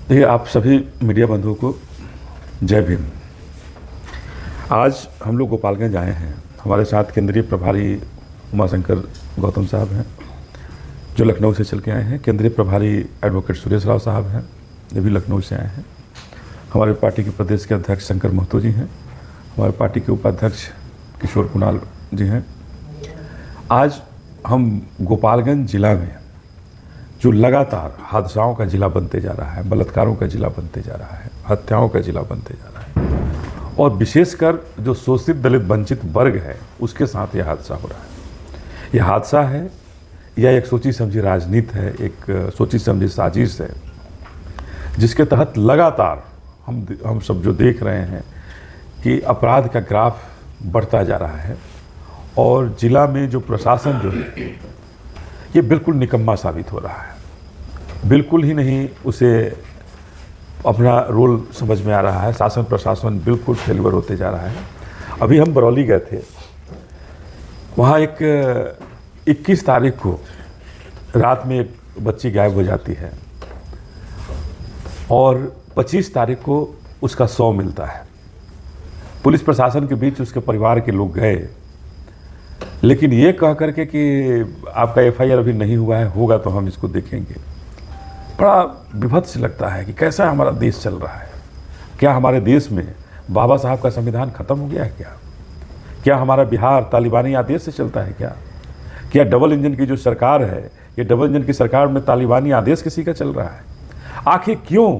देखिए, आप सभी मीडिया बंधुओं को जय भीम। आज हम लोग गोपालगंज आए हैं। हमारे साथ केंद्रीय प्रभारी उमाशंकर गौतम साहब हैं, जो लखनऊ से चल के आए हैं। केंद्रीय प्रभारी एडवोकेट सुरेश राव साहब हैं, ये भी लखनऊ से आए हैं। हमारे पार्टी के प्रदेश के अध्यक्ष शंकर महतो जी हैं। हमारे पार्टी के उपाध्यक्ष किशोर कुणाल जी हैं। आज हम गोपालगंज जिला में जो लगातार हादसाओं का जिला बनते जा रहा है, बलात्कारों का जिला बनते जा रहा है, हत्याओं का जिला बनते जा रहा है, और विशेषकर जो शोषित दलित वंचित वर्ग है उसके साथ यह हादसा हो रहा है। यह हादसा है या एक सोची समझी राजनीति है, एक सोची समझी साजिश है, जिसके तहत लगातार हम सब जो देख रहे हैं कि अपराध का ग्राफ बढ़ता जा रहा है। और जिला में जो प्रशासन जो है ये बिल्कुल निकम्मा साबित हो रहा है। बिल्कुल ही नहीं उसे अपना रोल समझ में आ रहा है। शासन प्रशासन बिल्कुल फेलियर होते जा रहा है। अभी हम बरौली गए थे, वहाँ एक 21 तारीख को रात में एक बच्ची गायब हो जाती है और 25 तारीख को उसका शव मिलता है। पुलिस प्रशासन के बीच उसके परिवार के लोग गए, लेकिन ये कह करके कि आपका एफआईआर अभी नहीं हुआ है, होगा तो हम इसको देखेंगे। बड़ा विभत्स लगता है कि कैसा हमारा देश चल रहा है। क्या हमारे देश में बाबा साहब का संविधान खत्म हो गया है क्या? क्या हमारा बिहार तालिबानी आदेश से चलता है क्या? क्या डबल इंजन की जो सरकार है, ये डबल इंजन की सरकार में तालिबानी आदेश किसी का चल रहा है? आखिर क्यों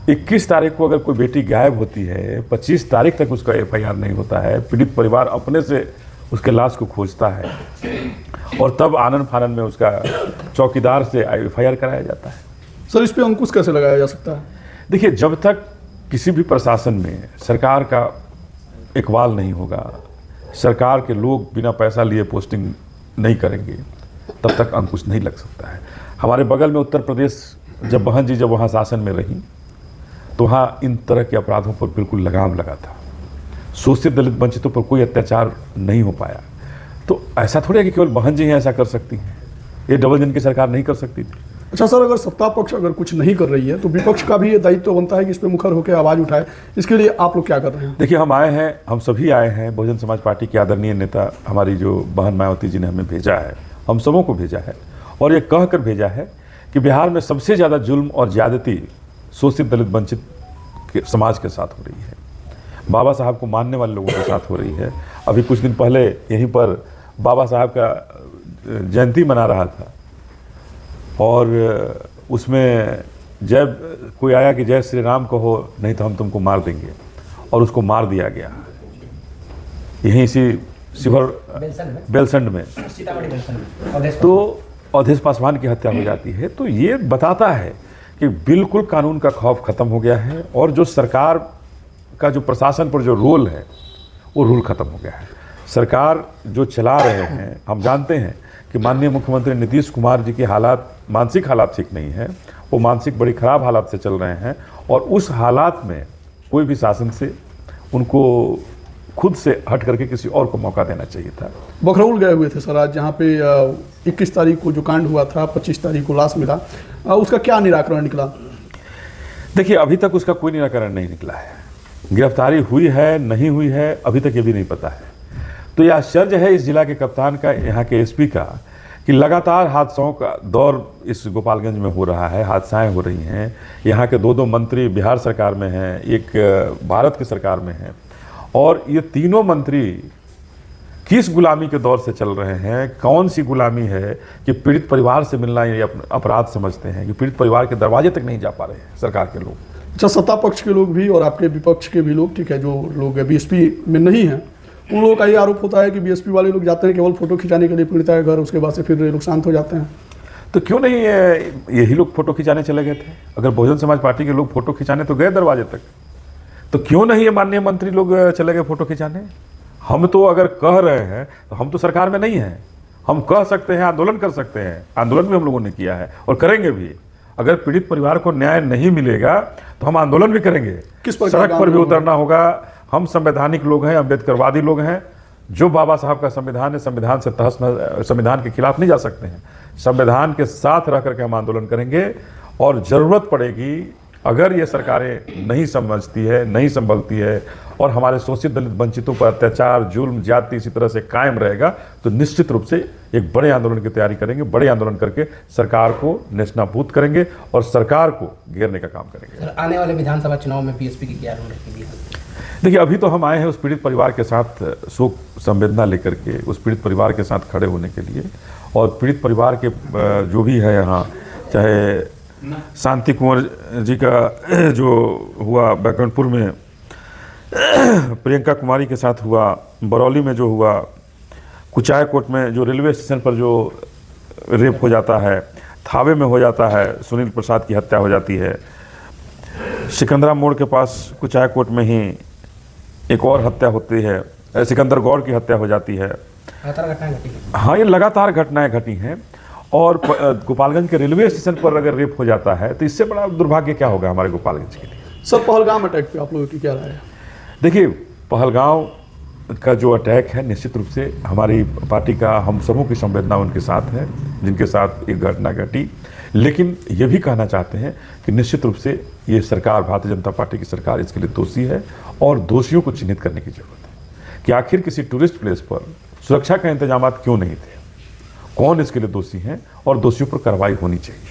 21 तारीख को अगर कोई बेटी गायब होती है, 25 तारीख तक उसका एफआईआर नहीं होता है, पीड़ित परिवार अपने से उसके लाश को खोजता है और तब आनन फानन में उसका चौकीदार से एफआईआर कराया जाता है। सर, इस पे अंकुश कैसे लगाया जा सकता है? देखिए, जब तक किसी भी प्रशासन में सरकार का इकबाल नहीं होगा, सरकार के लोग बिना पैसा लिए पोस्टिंग नहीं करेंगे, तब तक अंकुश नहीं लग सकता है। हमारे बगल में उत्तर प्रदेश, जब बहन जी जब वहाँ शासन में रही तो वहाँ इन तरह के अपराधों पर बिल्कुल लगाम लगा था। शोषित दलित वंचितों पर कोई अत्याचार नहीं हो पाया। तो ऐसा थोड़ी है कि केवल बहन जी हैं ऐसा कर सकती हैं, ये डबल इंजन की सरकार नहीं कर सकती थी। अच्छा सर, अगर सत्ता पक्ष अगर कुछ नहीं कर रही है तो विपक्ष का भी ये दायित्व बनता है कि इस पर मुखर होकर आवाज़ उठाए। इसके लिए आप लोग क्या कर रहे हैं? देखिए, हम आए हैं, हम सभी आए हैं। बहुजन समाज पार्टी के आदरणीय नेता हमारी जो बहन मायावती जी ने हमें भेजा है, हम सबों को भेजा है, और ये कह कर भेजा है कि बिहार में सबसे ज़्यादा जुल्म और ज्यादती शोषित दलित वंचित के समाज के साथ हो रही है। बाबा साहब को मानने वाले लोगों के साथ हो रही है। अभी कुछ दिन पहले यहीं पर बाबा साहब का जयंती मना रहा था और उसमें जब कोई आया कि जय श्री राम कहो नहीं तो हम तुमको मार देंगे, और उसको मार दिया गया यहीं इसी शिवर बेलसंड में। तो अवधेश पासवान की हत्या हो जाती है। तो ये बताता है कि बिल्कुल कानून का खौफ खत्म हो गया है और जो सरकार का जो प्रशासन पर जो रोल है वो रोल खत्म हो गया है। सरकार जो चला रहे हैं, हम जानते हैं कि माननीय मुख्यमंत्री नीतीश कुमार जी के हालात, मानसिक हालात ठीक नहीं है, वो मानसिक बड़ी ख़राब हालात से चल रहे हैं, और उस हालात में कोई भी शासन से उनको खुद से हट करके किसी और को मौका देना चाहिए था। बखरौल गए हुए थे सर आज, जहाँ पे 21 तारीख को जो कांड हुआ था, 25 तारीख को लाश मिला, उसका क्या निराकरण निकला? देखिए, अभी तक उसका कोई निराकरण नहीं निकला है। गिरफ्तारी हुई है नहीं हुई है अभी तक ये भी नहीं पता है। तो यह आश्चर्य है इस जिला के कप्तान का, यहाँ के एसपी का, कि लगातार हादसों का दौर इस गोपालगंज में हो रहा है, हादसाएं हो रही हैं। यहाँ के दो मंत्री बिहार सरकार में हैं, एक भारत की सरकार में हैं, और ये तीनों मंत्री किस गुलामी के दौर से चल रहे हैं? कौन सी गुलामी है कि पीड़ित परिवार से मिलना ये अपराध समझते हैं कि पीड़ित परिवार के दरवाजे तक नहीं जा पा रहे हैं सरकार के लोग। अच्छा, सत्ता पक्ष के लोग भी और आपके विपक्ष के भी लोग, ठीक है, जो लोग बीएसपी में नहीं हैं, उन लोगों का ये आरोप होता है कि बीएसपी वाले लोग जाते हैं केवल फोटो खिंचाने के लिए पीड़िता के घर, उसके बाद से फिर लोग शांत हो जाते हैं। तो क्यों नहीं यही लोग फोटो खिंचाने चले गए थे? अगर बहुजन समाज पार्टी के लोग फोटो खिंचाने तो गए दरवाजे तक, तो क्यों नहीं ये माननीय मंत्री लोग चले गए फोटो खिंचाने? हम तो अगर कह रहे हैं तो हम तो सरकार में नहीं हैं, हम कह सकते हैं, आंदोलन कर सकते हैं। आंदोलन भी हम लोगों ने किया है और करेंगे भी। अगर पीड़ित परिवार को न्याय नहीं मिलेगा तो हम आंदोलन भी करेंगे, किस पर सड़क पर भी उतरना होगा। हम संवैधानिक लोग हैं, अम्बेडकरवादी लोग हैं। जो बाबा साहब का संविधान है, संविधान से संविधान के खिलाफ नहीं जा सकते हैं। संविधान के साथ रह करके हम आंदोलन करेंगे और ज़रूरत पड़ेगी, अगर ये सरकारें नहीं समझती है, नहीं संभलती है और हमारे शोषित दलित वंचितों पर अत्याचार, जुल्म, ज्यादती इसी तरह से कायम रहेगा, तो निश्चित रूप से एक बड़े आंदोलन की तैयारी करेंगे। बड़े आंदोलन करके सरकार को नेस्तनाबूद करेंगे और सरकार को घेरने का काम करेंगे। सर, आने वाले विधानसभा चुनाव में बीएसपी की क्या रणनीति है? देखिए, अभी तो हम आए हैं उस पीड़ित परिवार के साथ शोक संवेदना लेकर के, उस पीड़ित परिवार के साथ खड़े होने के लिए। और पीड़ित परिवार के जो भी है यहाँ, चाहे शांति कुंवर जी का जो हुआ बैकुंठपुर में, प्रियंका कुमारी के साथ हुआ, बरौली में जो हुआ, कुचायकोट में जो रेलवे स्टेशन पर जो रेप हो जाता है, थावे में हो जाता है, सुनील प्रसाद की हत्या हो जाती है, सिकंदरा मोड़ के पास कुचायकोट में ही एक और हत्या होती है, सिकंदर गौर की हत्या हो जाती है। लगातार घटनाएं घटी हैं। हाँ, ये लगातार घटनाएं घटी हैं। और गोपालगंज के रेलवे स्टेशन पर अगर रेप हो जाता है तो इससे बड़ा दुर्भाग्य क्या होगा हमारे गोपालगंज के लिए। सर, पहलगाम अटैक पे आप लोगों की क्या राय है? देखिए, पहलगांव का जो अटैक है, निश्चित रूप से हमारी पार्टी का, हम सबों की संवेदना उनके साथ है जिनके साथ एक घटना घटी। लेकिन ये भी कहना चाहते हैं कि निश्चित रूप से ये सरकार, भारतीय जनता पार्टी की सरकार, इसके लिए दोषी है और दोषियों को चिन्हित करने की जरूरत है कि आखिर किसी टूरिस्ट प्लेस पर सुरक्षा का इंतजाम क्यों नहीं थे, कौन इसके लिए दोषी हैं और दोषियों पर कार्रवाई होनी चाहिए।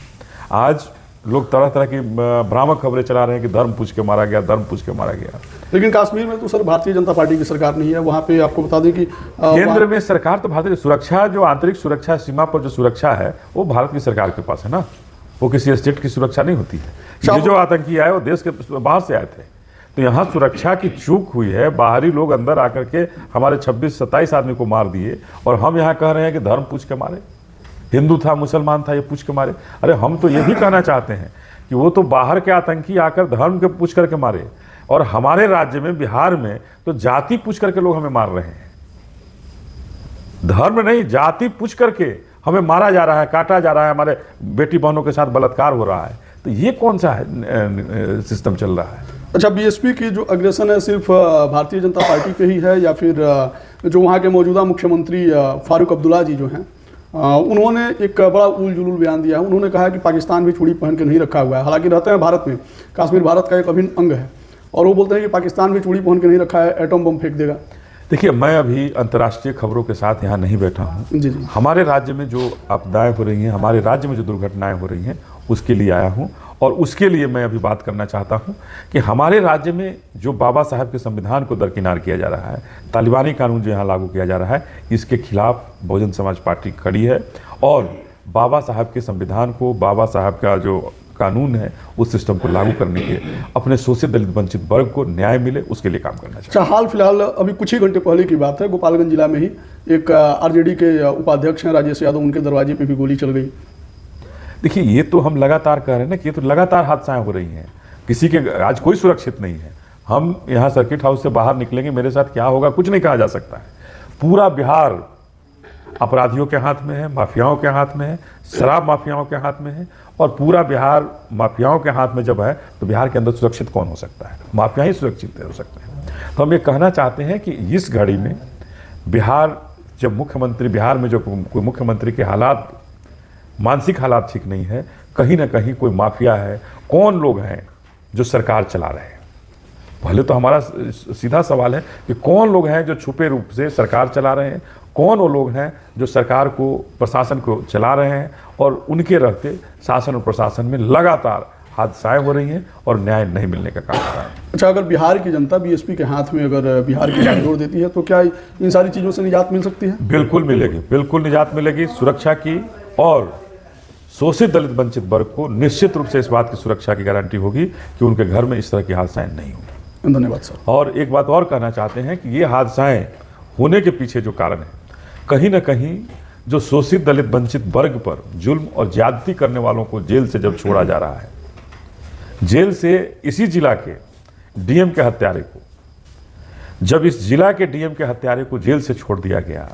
आज लोग तरह तरह की भ्रामक खबरें चला रहे हैं कि धर्म पूछ के मारा गया, धर्म पूछ के मारा गया। लेकिन कश्मीर में तो सर भारतीय जनता पार्टी की सरकार नहीं है, वहाँ पे आपको बता दें कि केंद्र में सरकार तो भारतीय सुरक्षा, जो आंतरिक सुरक्षा, सीमा पर जो सुरक्षा है वो भारत की सरकार के पास है ना, वो किसी स्टेट की सुरक्षा नहीं होती है। ये जो आतंकी आए वो देश के बाहर से आए थे, तो यहाँ सुरक्षा की चूक हुई है। बाहरी लोग अंदर आकर के हमारे 26-27 आदमी को मार दिए और हम यहाँ कह रहे हैं कि धर्म पूछ के मारे, हिंदू था, मुसलमान था, ये पूछ के मारे। अरे हम तो ये भी कहना चाहते हैं कि वो तो बाहर के आतंकी आकर धर्म के पूछ करके मारे, और हमारे राज्य में, बिहार में तो जाति पूछ करके लोग हमें मार रहे हैं। धर्म नहीं, जाति पूछ करके हमें मारा जा रहा है, काटा जा रहा है, हमारे बेटी बहनों के साथ बलात्कार हो रहा है। तो ये कौन सा सिस्टम चल रहा है? अच्छा, बीएसपी की जो अग्रेसन है सिर्फ भारतीय जनता पार्टी पे ही है, या फिर जो वहाँ के मौजूदा मुख्यमंत्री फारूक अब्दुल्ला जी जो हैं, उन्होंने एक बड़ा उल जुलूल बयान दिया है। उन्होंने कहा कि पाकिस्तान भी चूड़ी पहन के नहीं रखा हुआ है, हालांकि रहते हैं भारत में, कश्मीर भारत का एक अभिन्न अंग है, और वो बोलते हैं कि पाकिस्तान भी चूड़ी पहन के नहीं रखा है, एटम बम फेंक देगा। देखिए, मैं अभी अंतर्राष्ट्रीय खबरों के साथ यहाँ नहीं बैठा हूँ। जी जी। हमारे राज्य में जो आपदाएं हो रही हैं, हमारे राज्य में जो दुर्घटनाएं हो रही हैं, उसके लिए आया हूँ। और उसके लिए मैं अभी बात करना चाहता हूँ कि हमारे राज्य में जो बाबा साहब के संविधान को दरकिनार किया जा रहा है, तालिबानी कानून जो यहाँ लागू किया जा रहा है, इसके खिलाफ बहुजन समाज पार्टी खड़ी है और बाबा साहब के संविधान को, बाबा साहब का जो कानून है, उस सिस्टम को लागू करने के, अपने शोषित दलित वंचित वर्ग को न्याय मिले, उसके लिए काम करना चाहिए। अच्छा, हाल फिलहाल अभी कुछ ही घंटे पहले की बात है, गोपालगंज जिला में ही एक आरजेडी के उपाध्यक्ष हैं राजेश यादव, उनके दरवाजे पे भी गोली चल गई। देखिए, ये तो हम लगातार कह रहे हैं ना कि ये तो लगातार हादसाएं हो रही हैं, किसी के आज कोई सुरक्षित नहीं है। हम यहाँ सर्किट हाउस से बाहर निकलेंगे, मेरे साथ क्या होगा कुछ नहीं कहा जा सकता है। पूरा बिहार अपराधियों के हाथ में है, माफियाओं के हाथ में है, शराब माफियाओं के हाथ में है, और पूरा बिहार माफियाओं के हाथ में जब है तो बिहार के अंदर सुरक्षित कौन हो सकता है? माफिया ही सुरक्षित हो सकते हैं। तो हम ये कहना चाहते हैं कि इस घड़ी में बिहार, जब मुख्यमंत्री, बिहार में जो कोई मुख्यमंत्री के हालात, मानसिक हालात ठीक नहीं है, कहीं ना कहीं कोई माफिया है। कौन लोग हैं जो सरकार चला रहे हैं? पहले तो हमारा सीधा सवाल है कि कौन लोग हैं जो छुपे रूप से सरकार चला रहे हैं, कौन वो लोग हैं जो सरकार को, प्रशासन को चला रहे हैं, और उनके रहते शासन और प्रशासन में लगातार हादसाएं हो रही हैं और न्याय नहीं मिलने का काम हो रहा है। अच्छा, अगर बिहार की जनता बीएसपी के हाथ में, अगर बिहार की बात जोड़ देती है, तो क्या इन सारी चीज़ों से निजात मिल सकती है? बिल्कुल मिलेगी, बिल्कुल निजात मिलेगी सुरक्षा की, और शोषित दलित वंचित वर्ग को निश्चित रूप से इस बात की सुरक्षा की गारंटी होगी कि उनके घर में इस तरह की हादसाएं नहीं होंगी। धन्यवाद सर। और एक बात और कहना चाहते हैं कि ये हादसाएं होने के पीछे जो कारण है, कहीं ना कहीं जो शोषित दलित वंचित वर्ग पर जुल्म और ज्यादती करने वालों को जेल से जब छोड़ा जा रहा है, जेल से इसी जिला के डीएम के हत्यारे को, जब इस जिला के डीएम के हत्यारे को जेल से छोड़ दिया गया,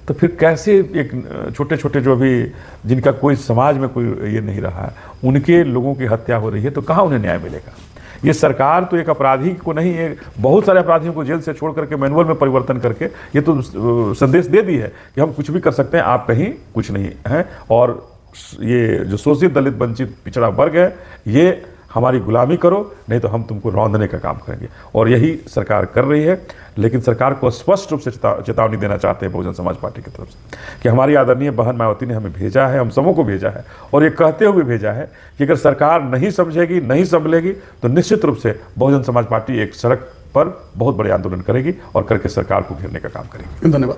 तो फिर कैसे एक छोटे छोटे जो भी, जिनका कोई समाज में कोई ये नहीं रहा है, उनके लोगों की हत्या हो रही है, तो कहाँ उन्हें न्याय मिलेगा? ये सरकार तो एक अपराधी को नहीं, एक बहुत सारे अपराधियों को जेल से छोड़ करके मैनुअल में परिवर्तन करके ये तो संदेश दे दी है कि हम कुछ भी कर सकते हैं, आप कहीं कुछ नहीं हैं, और ये जो शोषित दलित वंचित पिछड़ा वर्ग है, ये हमारी गुलामी करो, नहीं तो हम तुमको रौंदने का काम करेंगे। और यही सरकार कर रही है। लेकिन सरकार को स्पष्ट रूप से चेतावनी देना चाहते हैं बहुजन समाज पार्टी की तरफ से कि हमारी आदरणीय बहन मायावती ने हमें भेजा है, हम सबों को भेजा है, और ये कहते हुए भेजा है कि अगर सरकार नहीं समझेगी, नहीं संभलेगी, तो निश्चित रूप से बहुजन समाज पार्टी एक सड़क पर बहुत बड़े आंदोलन करेगी और करके सरकार को घेरने का काम करेगी। धन्यवाद।